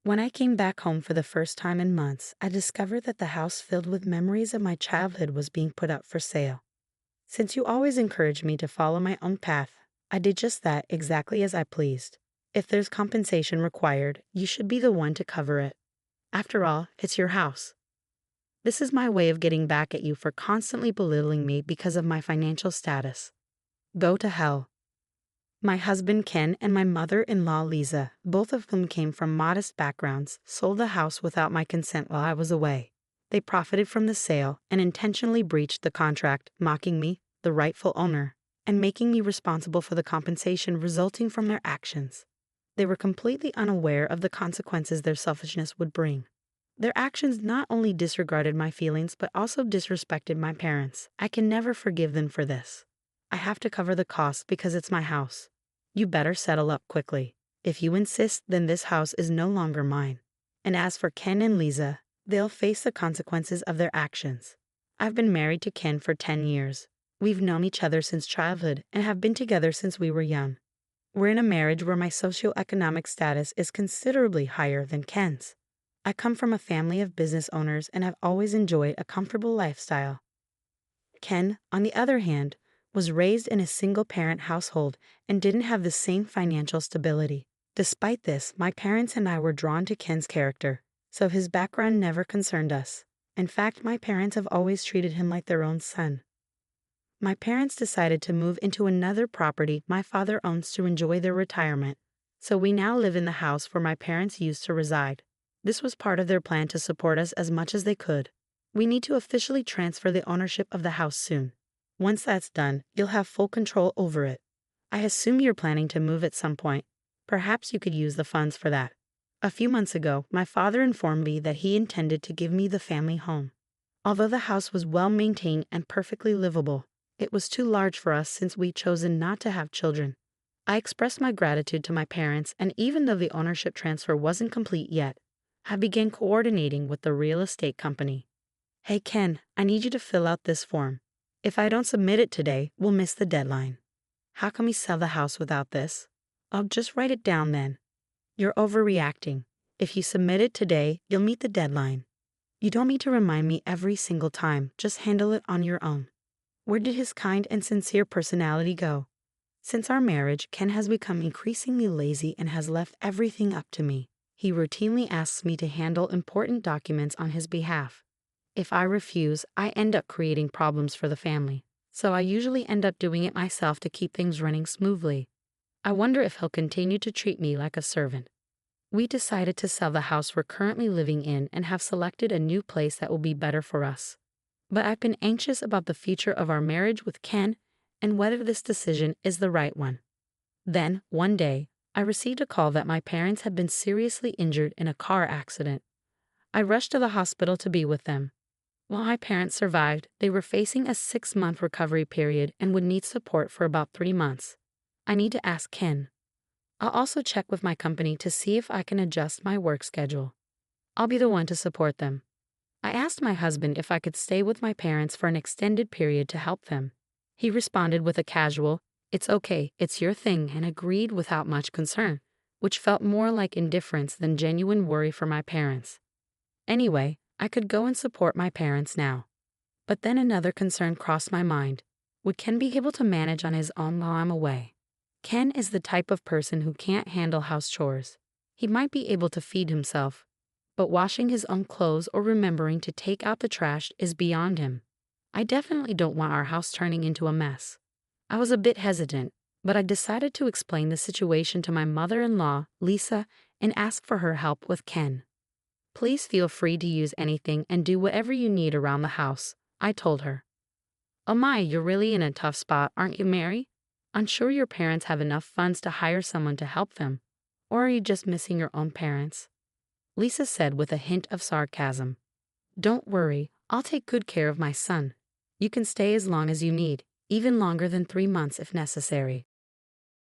When I came back home for the first time in months, I discovered that the house filled with memories of my childhood was being put up for sale. Since you always encouraged me to follow my own path, I did just that exactly as I pleased. If there's compensation required, you should be the one to cover it. After all, it's your house. This is my way of getting back at you for constantly belittling me because of my financial status. Go to hell. My husband Ken and my mother-in-law Lisa, both of whom came from modest backgrounds, sold the house without my consent while I was away. They profited from the sale and intentionally breached the contract, mocking me, the rightful owner, and making me responsible for the compensation resulting from their actions. They were completely unaware of the consequences their selfishness would bring. Their actions not only disregarded my feelings but also disrespected my parents. I can never forgive them for this. I have to cover the costs because it's my house. You better settle up quickly. If you insist, then this house is no longer mine. And as for Ken and Lisa, they'll face the consequences of their actions. I've been married to Ken for 10 years. We've known each other since childhood and have been together since we were young. We're in a marriage where my socioeconomic status is considerably higher than Ken's. I come from a family of business owners and have always enjoyed a comfortable lifestyle. Ken, on the other hand, was raised in a single-parent household and didn't have the same financial stability. Despite this, my parents and I were drawn to Ken's character, so his background never concerned us. In fact, my parents have always treated him like their own son. My parents decided to move into another property my father owns to enjoy their retirement, so we now live in the house where my parents used to reside. This was part of their plan to support us as much as they could. We need to officially transfer the ownership of the house soon. Once that's done, you'll have full control over it. I assume you're planning to move at some point. Perhaps you could use the funds for that. A few months ago, my father informed me that he intended to give me the family home. Although the house was well maintained and perfectly livable, it was too large for us since we'd chosen not to have children. I expressed my gratitude to my parents, and even though the ownership transfer wasn't complete yet, I began coordinating with the real estate company. Hey Ken, I need you to fill out this form. If I don't submit it today, we'll miss the deadline. How can we sell the house without this? I'll just write it down then. You're overreacting. If you submit it today, you'll meet the deadline. You don't need to remind me every single time, just handle it on your own. Where did his kind and sincere personality go? Since our marriage, Ken has become increasingly lazy and has left everything up to me. He routinely asks me to handle important documents on his behalf. If I refuse, I end up creating problems for the family, so I usually end up doing it myself to keep things running smoothly. I wonder if he'll continue to treat me like a servant. We decided to sell the house we're currently living in and have selected a new place that will be better for us. But I've been anxious about the future of our marriage with Ken and whether this decision is the right one. Then, one day, I received a call that my parents had been seriously injured in a car accident. I rushed to the hospital to be with them. While my parents survived, they were facing a 6-month recovery period and would need support for about 3 months. I need to ask Ken. I'll also check with my company to see if I can adjust my work schedule. I'll be the one to support them. I asked my husband if I could stay with my parents for an extended period to help them. He responded with a casual, "It's okay, it's your thing," and agreed without much concern, which felt more like indifference than genuine worry for my parents. Anyway, I could go and support my parents now. But then another concern crossed my mind. Would Ken be able to manage on his own while I'm away? Ken is the type of person who can't handle house chores. He might be able to feed himself, but washing his own clothes or remembering to take out the trash is beyond him. I definitely don't want our house turning into a mess. I was a bit hesitant, but I decided to explain the situation to my mother-in-law, Lisa, and ask for her help with Ken. Please feel free to use anything and do whatever you need around the house, I told her. Oh my, you're really in a tough spot, aren't you, Mary? I'm sure your parents have enough funds to hire someone to help them. Or are you just missing your own parents? Lisa said with a hint of sarcasm. Don't worry, I'll take good care of my son. You can stay as long as you need, even longer than 3 months if necessary.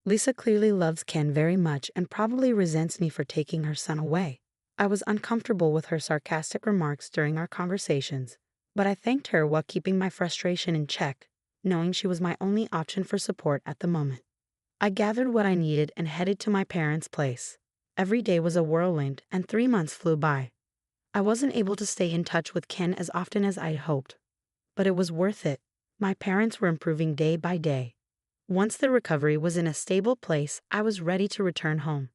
Lisa clearly loves Ken very much and probably resents me for taking her son away. I was uncomfortable with her sarcastic remarks during our conversations, but I thanked her while keeping my frustration in check, knowing she was my only option for support at the moment. I gathered what I needed and headed to my parents' place. Every day was a whirlwind, and 3 months flew by. I wasn't able to stay in touch with Ken as often as I'd hoped. But it was worth it. My parents were improving day by day. Once the recovery was in a stable place, I was ready to return home.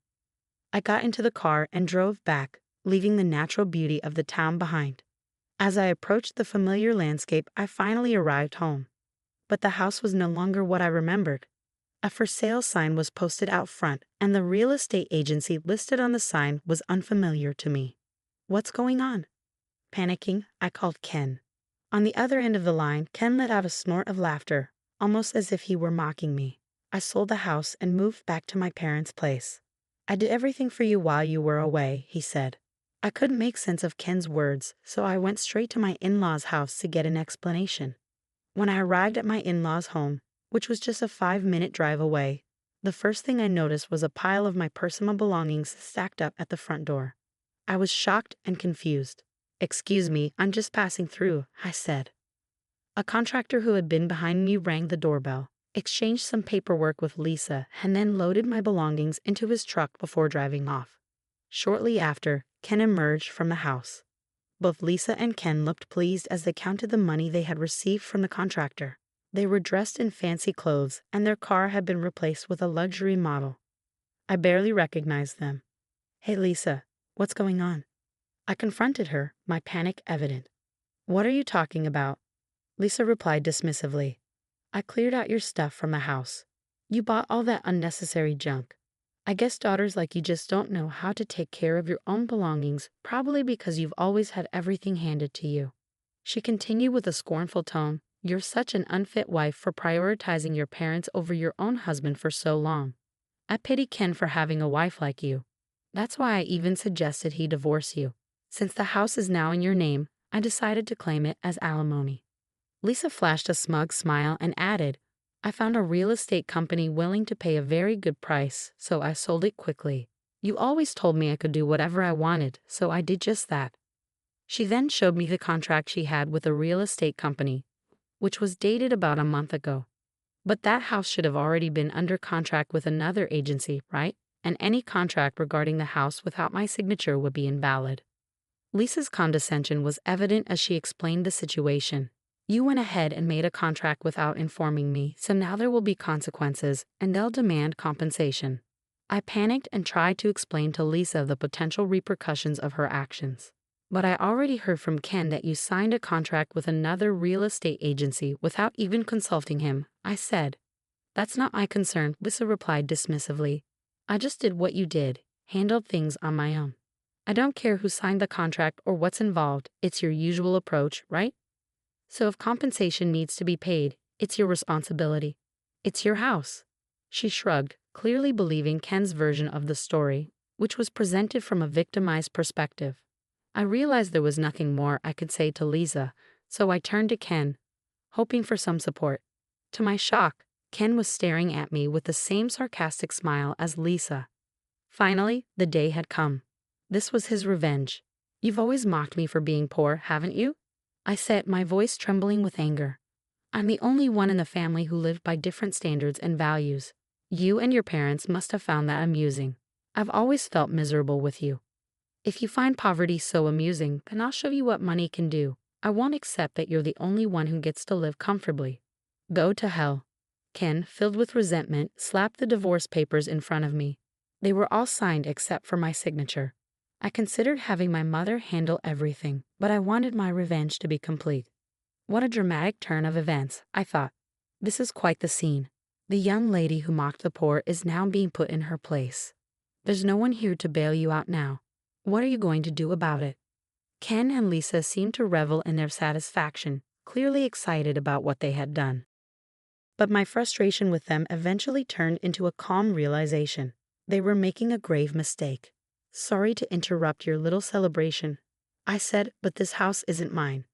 I got into the car and drove back, leaving the natural beauty of the town behind. As I approached the familiar landscape, I finally arrived home. But the house was no longer what I remembered. A for sale sign was posted out front, and the real estate agency listed on the sign was unfamiliar to me. What's going on? Panicking, I called Ken. On the other end of the line, Ken let out a snort of laughter, almost as if he were mocking me. I sold the house and moved back to my parents' place. I did everything for you while you were away, he said. I couldn't make sense of Ken's words, so I went straight to my in-laws' house to get an explanation. When I arrived at my in-laws' home, which was just a 5-minute drive away, the first thing I noticed was a pile of my personal belongings stacked up at the front door. I was shocked and confused. "Excuse me, I'm just passing through," I said. A contractor who had been behind me rang the doorbell, exchanged some paperwork with Lisa, and then loaded my belongings into his truck before driving off. Shortly after, Ken emerged from the house. Both Lisa and Ken looked pleased as they counted the money they had received from the contractor. They were dressed in fancy clothes, and their car had been replaced with a luxury model. I barely recognized them. "Hey Lisa, what's going on?" I confronted her, my panic evident. "What are you talking about?" Lisa replied dismissively. "I cleared out your stuff from the house. You bought all that unnecessary junk. I guess daughters like you just don't know how to take care of your own belongings, probably because you've always had everything handed to you." She continued with a scornful tone, "You're such an unfit wife for prioritizing your parents over your own husband for so long. I pity Ken for having a wife like you. That's why I even suggested he divorce you. Since the house is now in your name, I decided to claim it as alimony." Lisa flashed a smug smile and added, "I found a real estate company willing to pay a very good price, so I sold it quickly. You always told me I could do whatever I wanted, so I did just that." She then showed me the contract she had with a real estate company, which was dated about a month ago. But that house should have already been under contract with another agency, right? And any contract regarding the house without my signature would be invalid. Lisa's condescension was evident as she explained the situation. "You went ahead and made a contract without informing me, so now there will be consequences, and they'll demand compensation." I panicked and tried to explain to Lisa the potential repercussions of her actions. "But I already heard from Ken that you signed a contract with another real estate agency without even consulting him," I said. "That's not my concern," Lisa replied dismissively. "I just did what you did, handled things on my own. I don't care who signed the contract or what's involved, it's your usual approach, right? So if compensation needs to be paid, it's your responsibility. It's your house." She shrugged, clearly believing Ken's version of the story, which was presented from a victimized perspective. I realized there was nothing more I could say to Lisa, so I turned to Ken, hoping for some support. To my shock, Ken was staring at me with the same sarcastic smile as Lisa. Finally, the day had come. This was his revenge. "You've always mocked me for being poor, haven't you?" I said, my voice trembling with anger. "I'm the only one in the family who lived by different standards and values. You and your parents must have found that amusing. I've always felt miserable with you. If you find poverty so amusing, then I'll show you what money can do. I won't accept that you're the only one who gets to live comfortably. Go to hell." Ken, filled with resentment, slapped the divorce papers in front of me. They were all signed except for my signature. I considered having my mother handle everything, but I wanted my revenge to be complete. What a dramatic turn of events, I thought. This is quite the scene. The young lady who mocked the poor is now being put in her place. There's no one here to bail you out now. What are you going to do about it? Ken and Lisa seemed to revel in their satisfaction, clearly excited about what they had done. But my frustration with them eventually turned into a calm realization. They were making a grave mistake. "Sorry to interrupt your little celebration," I said, "but this house isn't mine.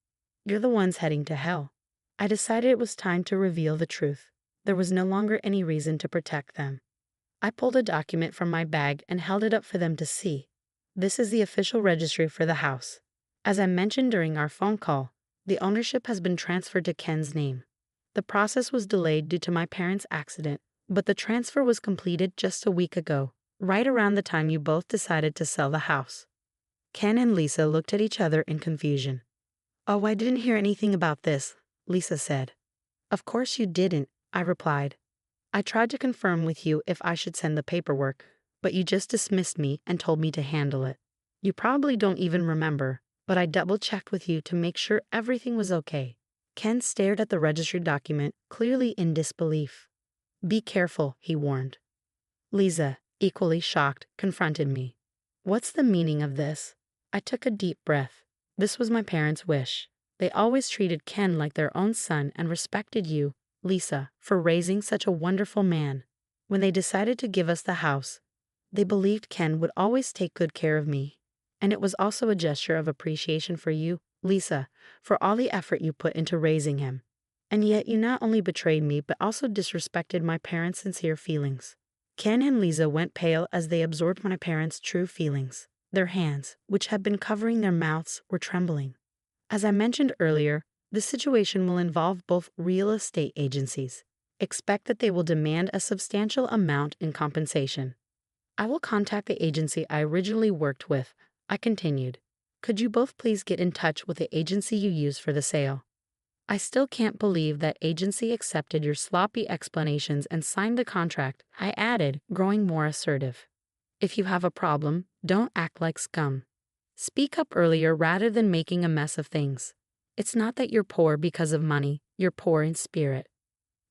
You're the ones heading to hell." I decided it was time to reveal the truth. There was no longer any reason to protect them. I pulled a document from my bag and held it up for them to see. "This is the official registry for the house. As I mentioned during our phone call, the ownership has been transferred to Ken's name. The process was delayed due to my parents' accident, but the transfer was completed just a week ago. right around the time you both decided to sell the house. Ken and Lisa looked at each other in confusion. "Oh, I didn't hear anything about this," Lisa said. "Of course you didn't," I replied. "I tried to confirm with you if I should send the paperwork, but you just dismissed me and told me to handle it. You probably don't even remember, but I double-checked with you to make sure everything was okay." Ken stared at the registry document, clearly in disbelief. "Be careful," he warned. Lisa, equally shocked, confronted me. "What's the meaning of this?" I took a deep breath. This was my parents' wish. They always treated Ken like their own son and respected you, Lisa, for raising such a wonderful man. When they decided to give us the house, they believed Ken would always take good care of me. And it was also a gesture of appreciation for you, Lisa, for all the effort you put into raising him. And yet you not only betrayed me but also disrespected my parents' sincere feelings. Ken and Lisa went pale as they absorbed my parents' true feelings. Their hands, which had been covering their mouths, were trembling. As I mentioned earlier, this situation will involve both real estate agencies. Expect that they will demand a substantial amount in compensation. I will contact the agency I originally worked with, I continued. Could you both please get in touch with the agency you used for the sale? I still can't believe that agency accepted your sloppy explanations and signed the contract, I added, growing more assertive. If you have a problem, don't act like scum. Speak up earlier rather than making a mess of things. It's not that you're poor because of money, you're poor in spirit.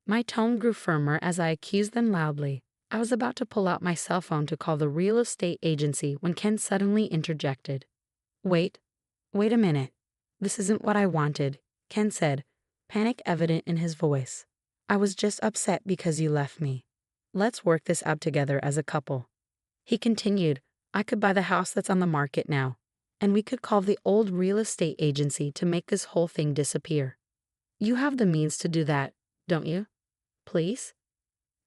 My tone grew firmer as I accused them loudly. I was about to pull out my cell phone to call the real estate agency when Ken suddenly interjected. Wait a minute. This isn't what I wanted," Ken said, panic evident in his voice. "I was just upset because you left me. Let's work this out together as a couple." He continued, "I could buy the house that's on the market now, and we could call the old real estate agency to make this whole thing disappear. You have the means to do that, don't you? Please?"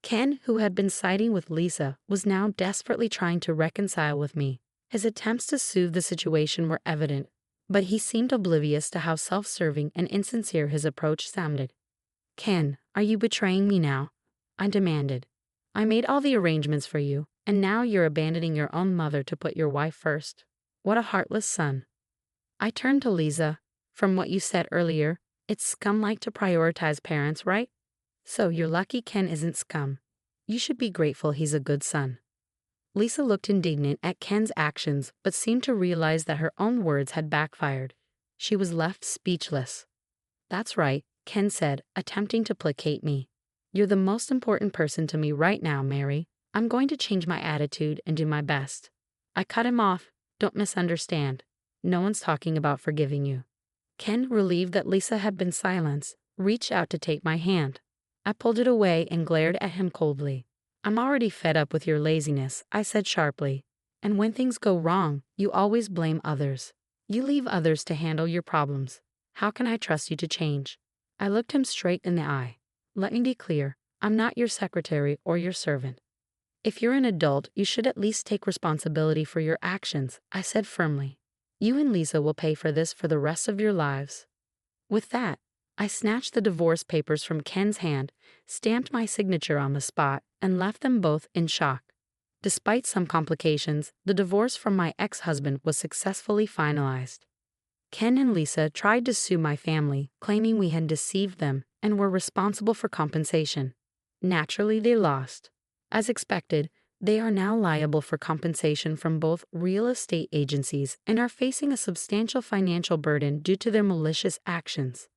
Ken, who had been siding with Lisa, was now desperately trying to reconcile with me. His attempts to soothe the situation were evident, but he seemed oblivious to how self-serving and insincere his approach sounded. "Ken, are you betraying me now?" I demanded. "I made all the arrangements for you, and now you're abandoning your own mother to put your wife first. What a heartless son." I turned to Lisa. "From what you said earlier, it's scum-like to prioritize parents, right? So you're lucky Ken isn't scum. You should be grateful he's a good son." Lisa looked indignant at Ken's actions but seemed to realize that her own words had backfired. She was left speechless. "That's right," Ken said, attempting to placate me. "You're the most important person to me right now, Mary. I'm going to change my attitude and do my best." I cut him off. "Don't misunderstand. No one's talking about forgiving you." Ken, relieved that Lisa had been silenced, reached out to take my hand. I pulled it away and glared at him coldly. "I'm already fed up with your laziness," I said sharply. "And when things go wrong, you always blame others. You leave others to handle your problems. How can I trust you to change?" I looked him straight in the eye. "Let me be clear. I'm not your secretary or your servant. If you're an adult, you should at least take responsibility for your actions," I said firmly. "You and Lisa will pay for this for the rest of your lives." With that, I snatched the divorce papers from Ken's hand, stamped my signature on the spot, and left them both in shock. Despite some complications, the divorce from my ex-husband was successfully finalized. Ken and Lisa tried to sue my family, claiming we had deceived them and were responsible for compensation. Naturally, they lost. As expected, they are now liable for compensation from both real estate agencies and are facing a substantial financial burden due to their malicious actions.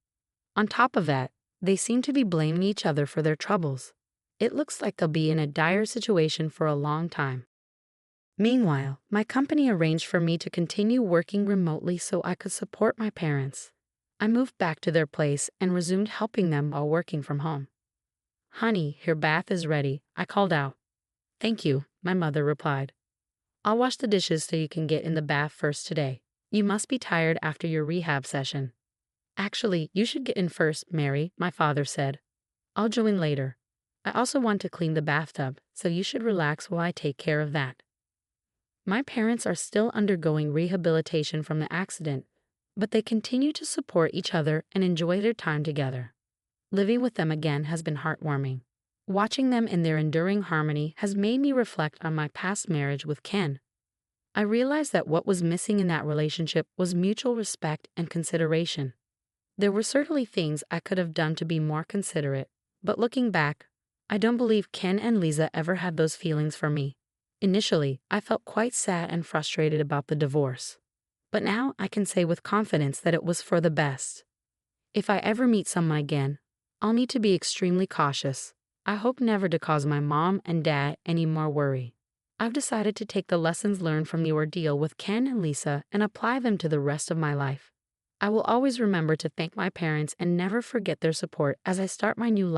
On top of that, they seem to be blaming each other for their troubles. It looks like they'll be in a dire situation for a long time. Meanwhile, my company arranged for me to continue working remotely so I could support my parents. I moved back to their place and resumed helping them while working from home. "Honey, your bath is ready," I called out. "Thank you," my mother replied. "I'll wash the dishes so you can get in the bath first today. You must be tired after your rehab session." "Actually, you should get in first, Mary," my father said. "I'll join later. I also want to clean the bathtub, so you should relax while I take care of that." My parents are still undergoing rehabilitation from the accident, but they continue to support each other and enjoy their time together. Living with them again has been heartwarming. Watching them in their enduring harmony has made me reflect on my past marriage with Ken. I realized that what was missing in that relationship was mutual respect and consideration. There were certainly things I could have done to be more considerate, but looking back, I don't believe Ken and Lisa ever had those feelings for me. Initially, I felt quite sad and frustrated about the divorce. But now I can say with confidence that it was for the best. If I ever meet someone again, I'll need to be extremely cautious. I hope never to cause my mom and dad any more worry. I've decided to take the lessons learned from the ordeal with Ken and Lisa and apply them to the rest of my life. I will always remember to thank my parents and never forget their support as I start my new life.